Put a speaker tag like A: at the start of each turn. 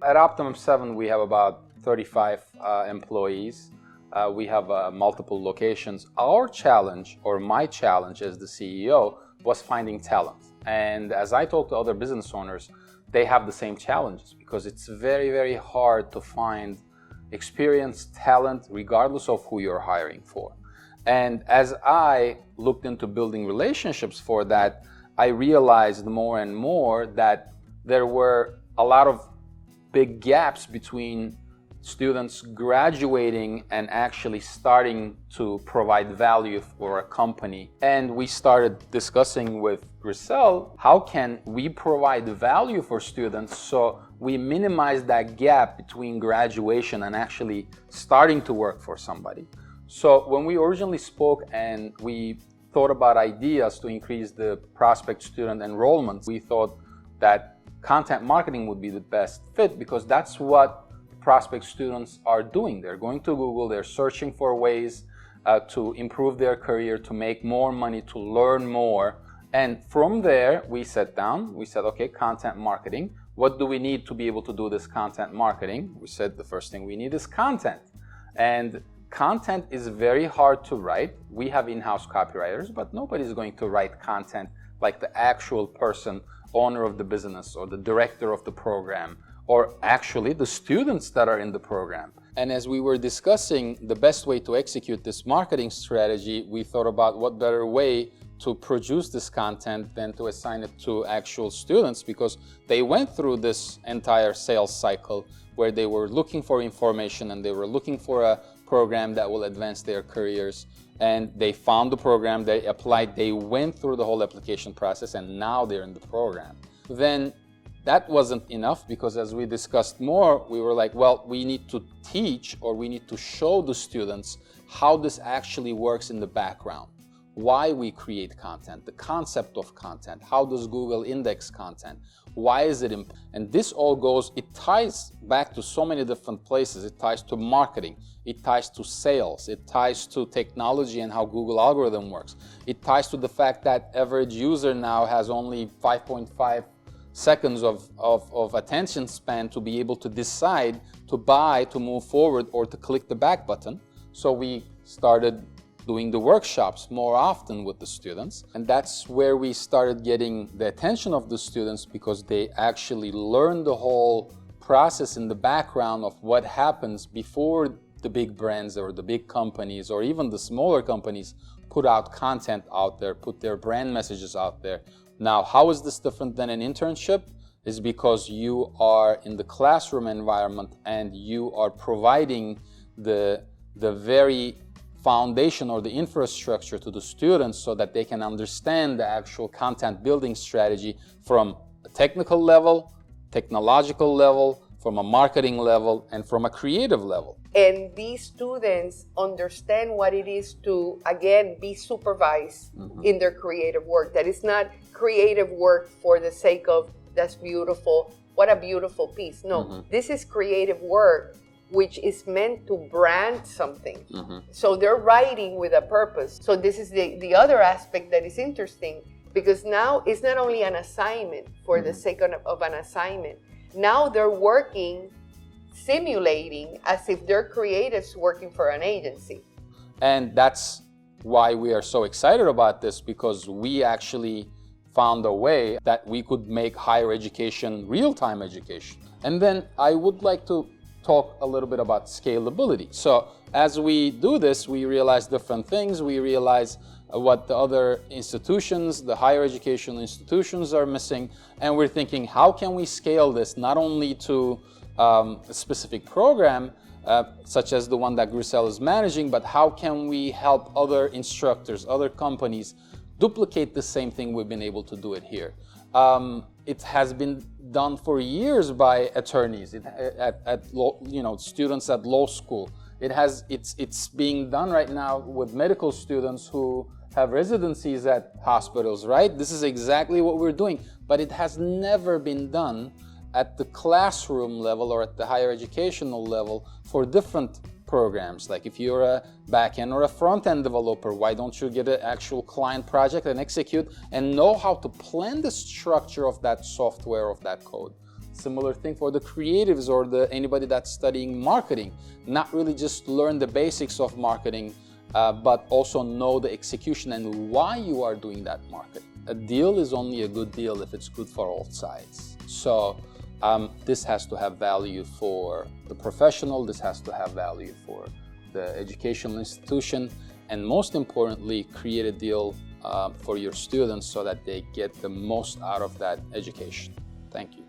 A: At Optimum7, we have about 35 employees. We have multiple locations. Our challenge, or my challenge as the CEO, was finding talent. And as I talk to other business owners, they have the same challenges because it's very, very hard to find experienced talent regardless of who you're hiring for. And as I looked into building relationships for that, I realized more and more that there were a lot of big gaps between students graduating and actually starting to provide value for a company. And we started discussing with Grisel, how can we provide value for students so we minimize that gap between graduation and actually starting to work for somebody. So when we originally spoke and we thought about ideas to increase the prospect student enrollment, we thought that content marketing would be the best fit because that's what prospect students are doing. They're going to Google, they're searching for ways to improve their career, to make more money, to learn more. And from there, we sat down, we said, okay, content marketing. What do we need to be able to do this content marketing? We said the first thing we need is content. And content is very hard to write. We have in-house copywriters, but nobody's going to write content like the actual person, owner of the business or the director of the program, or actually the students that are in the program. And as we were discussing the best way to execute this marketing strategy, we thought about what better way to produce this content than to assign it to actual students, because they went through this entire sales cycle where they were looking for information and they were looking for a program that will advance their careers. And they found the program, they applied, they went through the whole application process, and now they're in the program. Then that wasn't enough, because as we discussed more, we were like, well, we need to teach, or we need to show the students how this actually works in the background. Why we create content, the concept of content, how does Google index content, why is it important? And this all goes, it ties back to so many different places. It ties to marketing, it ties to sales, it ties to technology and how Google algorithm works. It ties to the fact that average user now has only 5.5 seconds of attention span to be able to decide to buy, to move forward, or to click the back button. So we started doing the workshops more often with the students, and that's where we started getting the attention of the students, because they actually learn the whole process in the background of what happens before the big brands or the big companies or even the smaller companies put out content out there, put their brand messages out there. Now, how is this different than an internship? Is because you are in the classroom environment and you are providing the very foundation or the infrastructure to the students so that they can understand the actual content building strategy from a technical level, technological level, from a marketing level, and from a creative level.
B: And these students understand what it is to, again, be supervised in their creative work. That is not creative work for the sake of, that's beautiful, what a beautiful piece. No, this is creative work which is meant to brand something. So they're writing with a purpose. So this is the other aspect that is interesting, because now it's not only an assignment for the sake of an assignment. Now they're working, simulating as if they're creatives working for an agency.
A: And that's why we are so excited about this, because we actually found a way that we could make higher education real-time education. And then I would like to talk a little bit about scalability. So as we do this, we realize different things. We realize what the other institutions, the higher education institutions are missing. And we're thinking, how can we scale this not only to a specific program, such as the one that Grisel is managing, but how can we help other instructors, other companies duplicate the same thing we've been able to do it here. It has been done for years by attorneys, students at law school. It's being done right now with medical students who have residencies at hospitals, right? This is exactly what we're doing, but it has never been done at the classroom level or at the higher educational level for different programs. Like if you're a back-end or a front-end developer, why don't you get an actual client project and execute and know how to plan the structure of that software, of that code? Similar thing for the creatives or anybody that's studying marketing. Not really just learn the basics of marketing, but also know the execution and why you are doing that marketing. A deal is only a good deal if it's good for all sides. So this has to have value for the professional, this has to have value for the educational institution, and most importantly, create a deal for your students so that they get the most out of that education. Thank you.